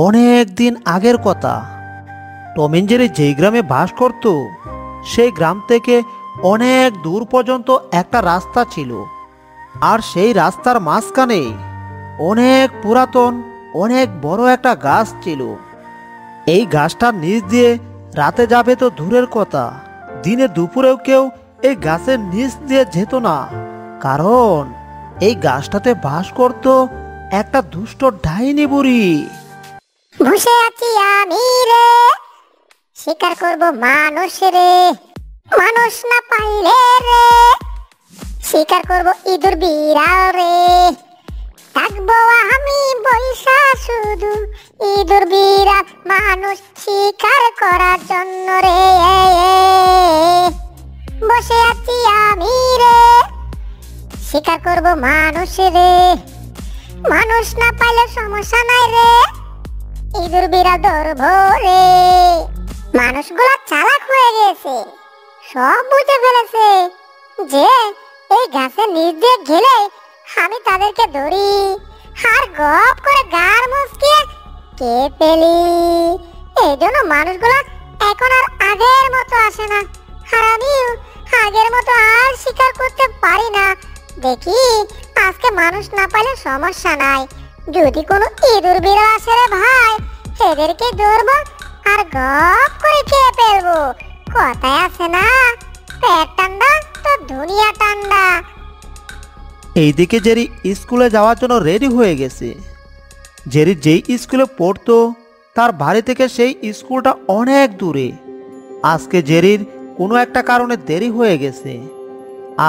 অনেক দিন আগের কথা। টম এন্ড জেরি যেই গ্রামে বাস করত, সেই গ্রাম থেকে অনেক দূর পর্যন্ত একটা রাস্তা ছিল। আর সেই রাস্তার মাঝখানে অনেক পুরাতন, অনেক বড় একটা গাছ ছিল। এই গাছটার নিচ দিয়ে রাতে যাবে তো দূরের কথা, দিনে দুপুরেও কেউ এই গাছের নিচ দিয়ে যেত না, কারণ এই গাছটাতে বাস করত একটা দুষ্ট ডাইনি বুড়ি। বসে আছি আমি রে, শিকার করব মানুষ রে, মানুষ না পাইলে রে শিকার করব ইঁদুর বিড়াল রে। থাকবো আমি বৈশা শুধু ইঁদুর বিড়াল মানুষ শিকার করার জন্য রে। বসে আছি আমি রে, শিকার করব মানুষ রে, মানুষ না পাইলে সমস্যা নাই রে, ইঁদুর বিড়াল ধরবো রে। মানুষগুলা চালাক হয়ে গেছে, সব বুঝে ফেলেছে যে এই গাছের নিচ দিয়ে গেলে আমি তাদেরকে ধরি আর গপ করে গার মুচকিয়ে কে ফেলি। এই জন্য মানুষগুলা এখন আর আগের মতো আসে না, আর আমিও আগের মতো আর শিকার করতে পারি না। দেখি আজকে মানুষ না পাইলে সমস্যা নাই, যদি কোনো ইঁদুর বিড়াল আসে রে ভাই, এদেরকে ধরবো আর গপ করে খেয়ে ফেলবো। কথায় আছে না, পেট ঠান্ডা তো দুনিয়া ঠান্ডা। এইদিকে জেরি স্কুলে যাওয়ার জন্য রেডি হয়ে গেছে। জেরি যেই স্কুলে পড়তো তার বাড়ি থেকে সেই স্কুলটা অনেক দূরে। আজকে জেরির কোনো একটা কারণে দেরি হয়ে গেছে।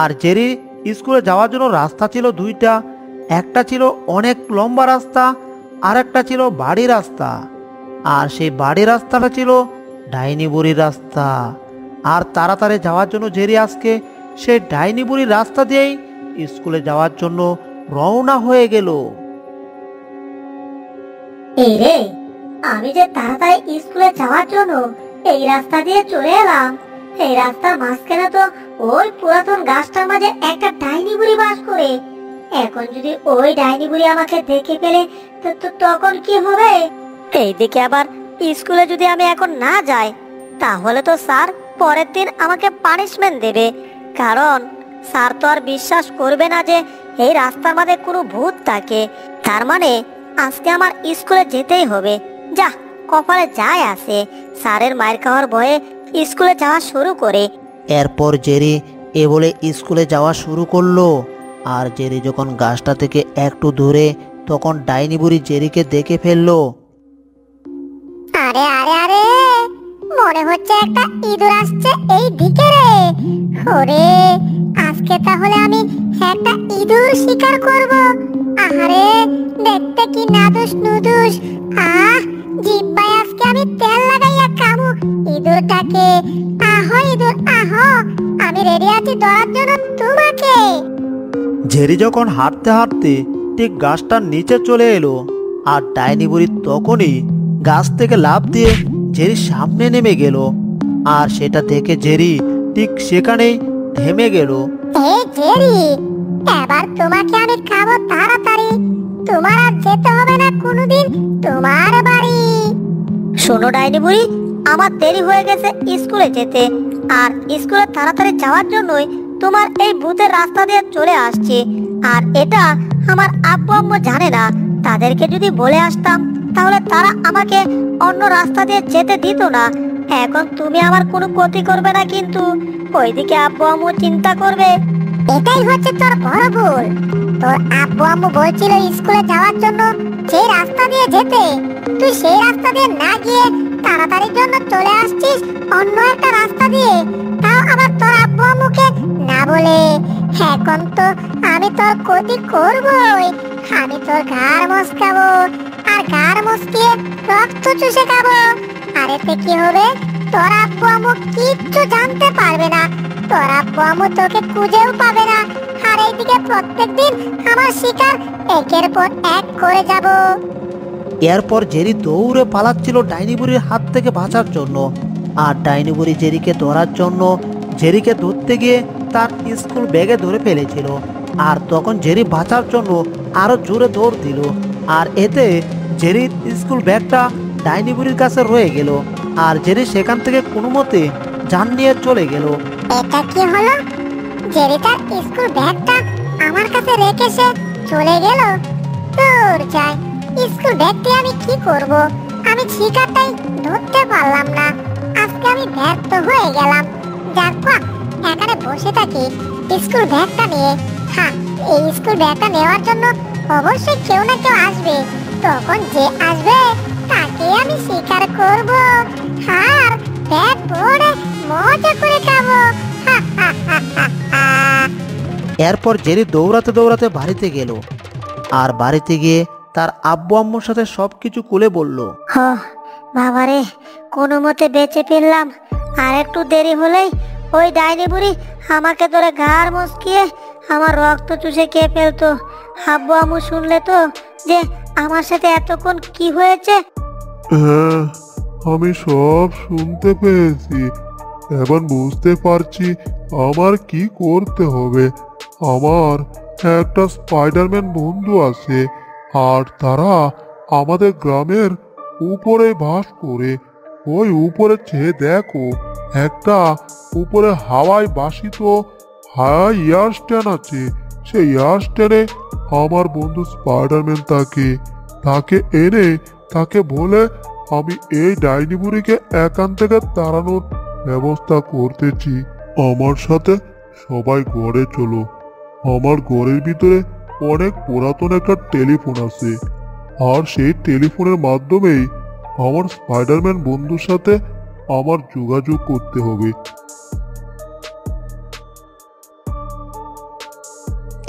আর জেরির স্কুলে যাওয়ার জন্য রাস্তা ছিল দুইটা, একটা ছিল অনেক লম্বা রাস্তা, আর একটা ছিল বাড়ি রাস্তা। আর সেই বাড়ি রাস্তাটা ছিল ডাইনি বুড়ির রাস্তা। আর তাড়াতাড়ি যাওয়ার জন্য জেরি আজকে সেই ডাইনি বুড়ির রাস্তা দিয়েই স্কুলে যাওয়ার জন্য রওনা হয়ে গেল। এই রে, আমি যে তাড়াতাড়ি স্কুলে যাওয়ার জন্য এই রাস্তা দিয়ে চলে এলাম, এই রাস্তার মাঝখানে তো ওই পুরাতন গাছটার মাঝে একটা ডাইনি বুড়ি বাস করে। এখন যদি ওই ডাইনি বুড়ি আমাকে দেখে ফেলে তখন কি হবে? এইদিকে আবার স্কুলে যদি আমি এখন না যাই, তাহলে তো স্যার পরের দিন আমাকে পানিশমেন্ট দেবে, কারণ স্যার তো আর বিশ্বাস করবে না যে এই রাস্তার মধ্যে কোনো ভূত থাকে। তার মানে আজকে আমার স্কুলে যেতেই হবে। যা, কপালে যায় আসে, স্যারের মায়ের খাওয়ার ভয়ে স্কুলে যাওয়া শুরু করে। এরপর জেরি এ বলে স্কুলে যাওয়া শুরু করলো। আর জেরি যখন গাছটা থেকে একটু দূরে, তখন ডাইনি বুড়ি জেরিকে দেখে ফেললো। আরে আরে আরে, মনে হচ্ছে একটা ইঁদুর আসছে এই দিকে রে। ওরে, আজকে তাহলে আমি একটা ইঁদুর শিকার করব। আরে দেখতে কি নাদুস নুদুস, জিহ্বায় আজকে আমি তেল লাগাইয়া খাবো ইঁদুরটাকে। আহো ইঁদুর আহো, আমি রেডি আছি ধরার জন্য তোমাকে। জেরি যখন হাঁটতে হাঁটতে ঠিক গাছটার নিচে চলে এলো, আর ডাইনি বুড়ি তখনই গাছ থেকে লাফ দিয়ে জেরির সামনে নেমে গেল। আর সেটা দেখে জেরি ঠিক সেখানেই থেমে গেল। এই জেরি, এবার তোমাকে আমি খাবো তাড়াতাড়ি, তোমার আর যেতে হবে না কোনোদিন তোমার বাড়ি। শোনো ডাইনি বুড়ি, আমার দেরি হয়ে গেছে স্কুলে যেতে, আর স্কুলে তাড়াতাড়ি যাওয়ার জন্যই তোমার এই ভূতের রাস্তা দিয়ে চলে আসছি। আর এটা আমার আব্বু আম্মু জানে না, তাদেরকে যদি বলে আসতাম তাহলে তারা আমাকে অন্য রাস্তা দিয়ে যেতে দিত না। এখন তুমি আমার কোনো ক্ষতি করবে না, কিন্তু ওইদিকে আব্বু আম্মু চিন্তা করবে। এটাই হচ্ছে তোর বড় ভুল। তোর আব্বু আম্মু বলছিল স্কুলে যাওয়ার জন্য যে রাস্তা দিয়ে যেতে, তুই সেই রাস্তা দিয়ে না গিয়ে তাড়াতাড়ির জন্য চলে আসছিস অন্য একটা রাস্তা দিয়ে, তাও আবার তোর আব্বু আম্মুকে না বলে। এখন তো আমি তোর ক্ষতি করবই, আমি তোর ঘাড় মচকাবো, আর ঘাড় মচকিয়ে রক্ত চুষে খাবো। আর এতে কি হবে, তোর আব্বু আম্মু কিচ্ছু জানতে পারবে না, তোর আব্বু আম্মু তোকে খুঁজেও পাবে না। আর এইদিকে প্রত্যেকদিন আমার শিকার একের পর এক করে যাব। এরপর জেরি দৌড়ে পালাচ্ছিল ডাইনি বুড়ির হাত থেকে বাঁচার জন্য। আর ডাইনি বুড়ি জেরিকে ধরার জন্য জেরিকে ধরতে গিয়ে তার স্কুল ব্যাগে ধরে ফেলেছিল। আর তখন জেরি বাঁচার জন্য আরো জোরে দৌড় দিল। আর এতে জেরির স্কুল ব্যাগটা ডাইনি বুড়ির কাছে রয়ে গেল। আর জেরি সেখান থেকে কোনো মতে জান নিয়ে চলে গেল। এটা কি হলো? জেরি তার স্কুল ব্যাগটা আমার কাছে রেখে সে চলে গেল। দূর যাই, স্কুল ব্যাগটি আমি কি করব? আমি শিকারটাই ধরতে পারলাম না। আজকে আমি ব্যর্থ হয়ে গেলাম। যাক বাহ, এখানে বসে থাকি স্কুল ব্যাগটা নিয়ে। হ্যাঁ, এই স্কুল ব্যাগটা নেওয়ার জন্য অবশ্যই কেউ না কেউ আসবে। তখন যে আসবে তাকে আমি শিকার করব। আর ব্যাগ ভরে মজা করে খাবো। এরপর জেরি দৌড়াতে দৌড়াতে বাড়িতে গেল। আর বাড়িতে গিয়ে তার আব্বু আম্মুর সাথে সবকিছু খুলে বলল। বাবারে, কোনো মতে বেঁচে ফিরলাম। আর একটু দেরি হলেই ওই ডাইনি বুড়ি আমাকে ধরে ঘাড় মচকিয়ে আমার রক্ত চুষে খেয়ে ফেলতো। আব্বু আম্মু শুনলে তো যে আমার সাথে এতক্ষণ কি হয়েছে। হ্যাঁ, আমি সব শুনতে পেয়েছি। এখন বুঝতে পারছি আমার কি করতে হবে। আমার একটা স্পাইডারম্যান বন্ধু আছে, আর তারা আমাদের গ্রামের উপরে বাস করে। ওই উপরে চেয়ে দেখো, একটা উপরে হাওয়ায় বাসিত হাই এয়ার স্ট্যান্ড আছে। সেই এয়ার স্ট্যান্ডে আমার বন্ধু স্পাইডারম্যান তাকে এনে তাকে বলে আমি এই ডাইনি বুড়িকে এখান থেকে তাড়ানোর ব্যবস্থা করতেছি। আমার সাথে সবাই ঘরে চলো। আমার ঘরের ভিতরে অনেক পুরাতন একটা টেলিফোন আছে, আর সেই টেলিফোনের মাধ্যমেই আমার স্পাইডারম্যান বন্ধুর সাথে আমার যোগাযোগ করতে হবে।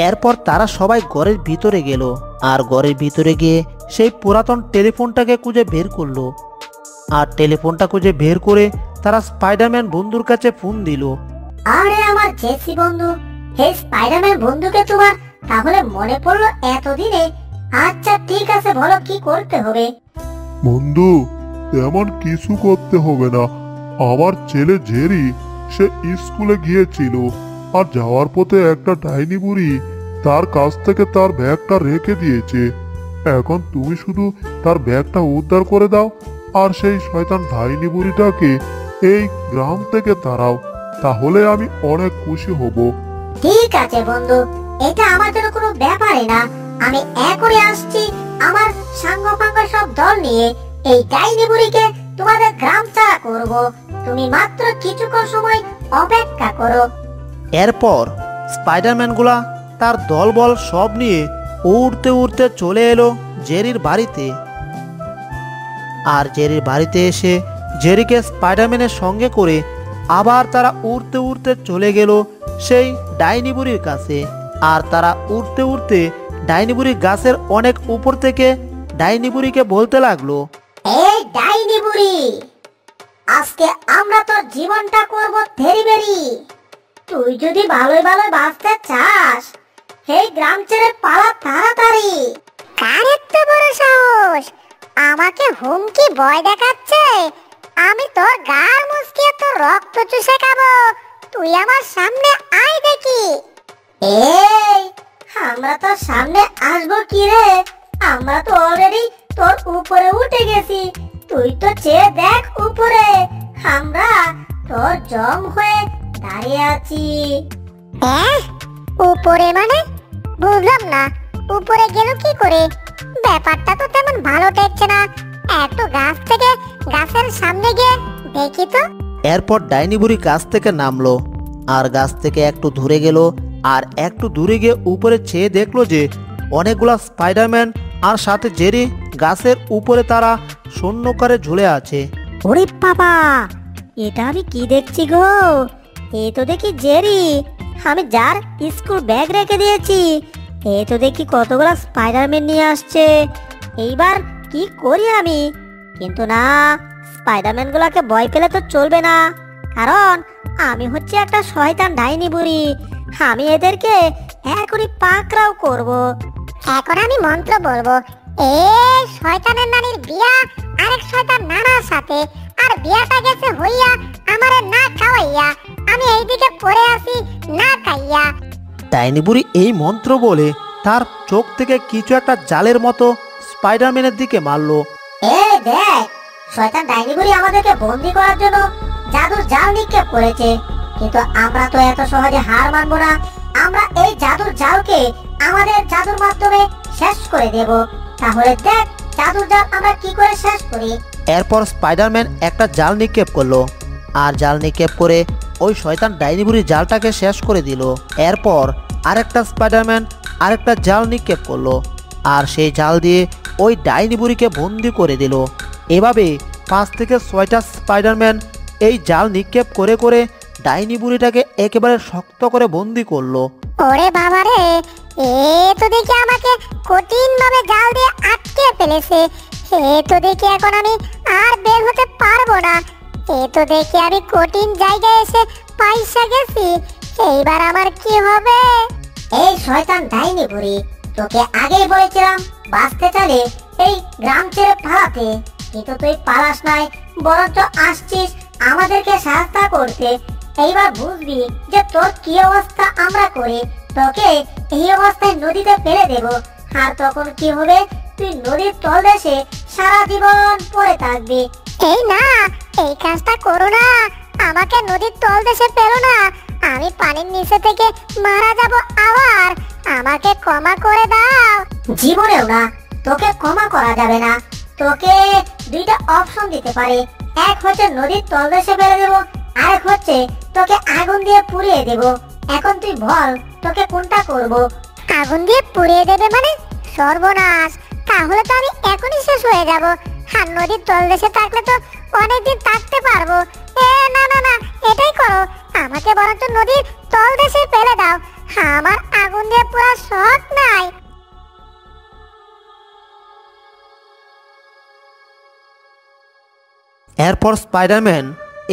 এরপর তারা সবাই ঘরের ভিতরে গেল। আর ঘরের ভিতরে গিয়ে সেই পুরাতন টেলিফোনটাকে খুঁজে বের করলো। আর টেলিফোনটা খুঁজে বের করে তারা স্পাইডারম্যান বন্ধুর কাছে ফোন দিল। আরে আমার জেসি বন্ধু, হে স্পাইডারম্যান বন্ধুকে তোমার তাহলে মনে পড়লো এতদিনে। আচ্ছা ঠিক আছে, বলো কি করতে হবে। বন্ধু, তেমন কিছু করতে হবে না। আমার ছেলে জেরি সে স্কুলে গিয়েছিল, আর যাওয়ার পথে একটা ডাইনি বুড়ি তার কাছ থেকে তার ব্যাগটা রেখে দিয়েছে। এখন তুমি শুধু তার ব্যাগটা উদ্ধার করে দাও, আর সেই শয়তান ডাইনি বুড়িটাকে এই গ্রাম থেকে তাড়াও। তাহলে আমি অনেক খুশি হব। ঠিক আছে বন্ধু, এটা আমার জন্য কোনো ব্যাপারই না। আমি এখনই আসছি আমার সাঙ্গ পাঙ্গ সব দল নিয়ে। এই ডাইনি বুড়িকে তোমাদের গ্রাম ছাড়া করব। তুমি মাত্র কিছুক্ষণ সময় অপেক্ষা করো। এরপর স্পাইডারম্যানগুলা তার দলবল সব নিয়ে উড়তে উড়তে চলে এলো জেরির বাড়িতে। আর জেরির বাড়িতে এসে জেরিকে স্পাইডারম্যানের সঙ্গে করে আবার তারা উড়তে উড়তে চলে গেল সেই ডাইনি বুড়ির কাছে। আর তারা উড়তে উড়তে ডাইনি বুড়ির গাছের অনেক উপর থেকে ডাইনি বুড়িকে বলতে লাগলো, এই ডাইনি বুড়ি, আজকে আমরা তোর জীবনটা করব থেরিবেরি। তুই যদি ভালোই ভালোই বাঁচতে চাস, এই গ্রাম ছেড়ে পালা তাড়াতাড়ি। কার এত বড় সাহস আমাকে হুমকি ভয় দেখাচ্ছে? আমি তোর গাল মুচকিয়ে তোর রক্ত চুষে খাবো। তুই আমার সামনে আয় দেখি। এই, আমরা তোর সামনে আসবো কি রে? আমরা তো অলরেডি তোর উপরে উঠে গেছি। তুই তো চেয়ে দেখ উপরে, আমরা তোর জম হয়ে দাঁড়িয়ে আছি। উপরে মানে? বুঝলাম না, উপরে গেল কি করে? ব্যাপারটা তো তেমন ভালো ঠেকছে না। একটু গাছ থেকে গাছের সামনে গিয়ে দেখি তো। এরপর ডাইনি বুড়ি গাছ থেকে নামলো। আর গাছ থেকে একটু দূরে গেল। আর একটু দূরে গিয়ে উপরে চেয়ে দেখলো যে অনেকগুলা স্পাইডারম্যান আর সাথে জেরি গাছের উপরে তারা শূন্যকারে ঝুলে আছে। ওরে বাবা, এটা আমি কি দেখছি গো? এ তো দেখি জেরি, আমি যার স্কুল ব্যাগ রেখে দিয়েছি। এ তো দেখি কতগুলো স্পাইডারম্যান নিয়ে আসছে। এইবার কি করি আমি? কিন্তু না, স্পাইডারম্যান গুলাকে ভয় পেলে তো চলবে না, কারণ আমি হচ্ছে একটা শয়তান ডাইনি বুড়ি। আমি এদেরকে এখনই পাকড়াও করব। এখন আমি মন্ত্র বলবো। এই শয়তানের নানির বিয়া আরেক শয়তান নানার সাথে, আর বিয়াটা গেছে হইয়া আমারে না খাওয়াইয়া। আমি এইদিকে পড়ে আছি না খাইয়া। ডাইনি বুড়ি এই মন্ত্র বলে তার চোখ থেকে কিছু একটা জালের মতো স্পাইডারম্যানের দিকে মারলো। এই দেখ, শয়তান ডাইনি বুড়ি আমাদেরকে বন্দি করার জন্য জাদুর জাল নিক্ষেপ করেছে, কিন্তু আমরা তো এত সহজে হার মানবো না। আমরা এই জাদুর জালকে আমাদের জাদুর মাধ্যমে শেষ করে দেব। তাহলে দেখ জাদুর জাল আমরা কি করে শেষ করি। এরপর স্পাইডারম্যান একটা জাল নিক্ষেপ করলো, আর জাল নিক্ষেপ করে ওই শয়তান ডাইনি বুড়ির জালটাকে শেষ করে দিল। এরপর আরেকটা স্পাইডারম্যান আরেকটা জাল নিক্ষেপ করলো, আর সেই জাল দিয়ে ওই ডাইনি বুড়িকে বন্দি করে দিল। এভাবে 5 থেকে 6টা স্পাইডারম্যান এই জাল নিক্ষেপ করে করে ডাইনি বুড়িটাকে একেবারে শক্ত করে বন্দি করলো। ওরে বাবা রে, এ তো দেখি আমাকে কঠিন ভাবে জাল দিয়ে আটকে ফেলেছে। এ তো দেখি এখন আমি আর বের হতে পারবো না। এ তো দেখি আমি কঠিন জায়গায় এসে পাইসা গেছি। এইবার আমার কি হবে? এই শয়তান ডাইনি বুড়ি, তোকে আগেই বলেছিলাম বাঁচতে চাইলে এই গ্রাম ছেড়ে পালাতে, কিন্তু তুই পালাস নাই, বরঞ্চ আসছিস আমাদেরকে সাহায্য করতে। এইবার বুঝবি যে তোর কি অবস্থা আমরা করি। তোকে এই অবস্থায় নদীতে ফেলে দেব, আর তখন কি হবে, তুই নদীর তলদেশে সারা জীবন পড়ে থাকবি। এই না, এই কাজটা করো না। আমাকে নদীর তলদেশে ফেলো না। আমি পানির নিচে থেকে মারা যাব আবার। আমাকে ক্ষমা করে দাও। জীবনেও না, তোকে ক্ষমা করা যাবে না। তোকে দুইটা অপশন দিতে পারি, এক হচ্ছে নদীর তলদেশে ফেলে দেব, আরেক হচ্ছে তোকে আগুন দিয়ে পুড়িয়ে দেব। এখন তুই বল তোকে কোনটা করব। আগুন দিয়ে পুড়িয়ে দেবে মানে? সর্বনাশ, তাহলে তো আমি এখনই শেষ হয়ে যাব। আর নদীর তলদেশে থাকলে তো অনেকদিন থাকতে পারবো। না না না, এটাই করো। আমাকে বরঞ্চ নদীর তলদেশে ফেলে দাও। আমার আগুন দিয়ে পুরা শখ নাই। এরপর স্পাইডারম্যান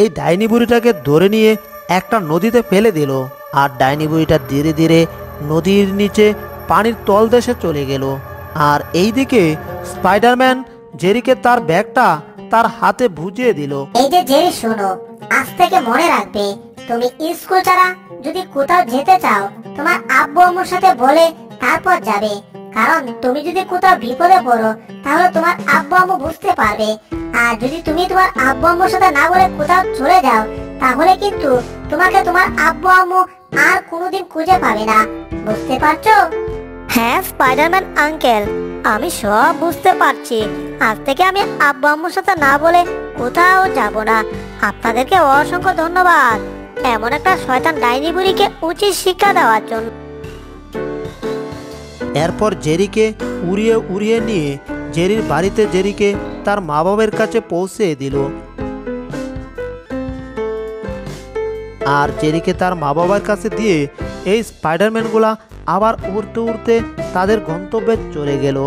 এই ডাইনি বুড়িটাকে ধরে নিয়ে একটা নদীতে ফেলে দিল, আর ডাইনি বুড়িটা ধীরে ধীরে নদীর নিচে পানির তলদেশে চলে গেল। আর এইদিকে স্পাইডারম্যান জেরিকে তার ব্যাগটা তার হাতে বুঝিয়ে দিল। এই যে জেরি, শোনো, আজ থেকে মনে রাখবে, তুমি স্কুল ছাড়া যদি কোথাও যেতে চাও তোমার আব্বু আম্মুর সাথে বলে তারপর যাবে। কারণ তুমি যদি কোথাও বিপদে পড়ো তাহলে তোমার আব্বু আম্মু বুঝতে পারবে। আর যদি তুমি তোমার আব্বু আম্মুর সাথে না বলে কোথাও চলে যাও তাহলে কিন্তু তোমাকে তোমার আব্বু আম্মু আর কোনোদিন খুঁজে পাবে না। বুঝতে পারছো? হ্যাঁ স্পাইডারম্যান আঙ্কেল, আমি সব বুঝতে পারছি। আজ থেকে আমি আব্বু আম্মুর সাথে না বলে কোথাও যাব না। আপনাদেরকে অসংখ্য ধন্যবাদ এমন একটা শয়তান ডাইনি বুড়িকে উচিত শিক্ষা দেওয়ার জন্য। এরপর জেরিকে উড়িয়ে উড়িয়ে নিয়ে জেরির বাড়িতে জেরিকে তার মা বাবার কাছে পৌঁছে দিল। আর জেরিকে তার মা বাবার কাছে দিয়ে এই স্পাইডারম্যানগুলা আবার উড়তে উড়তে তাদের গন্তব্যে চলে গেল।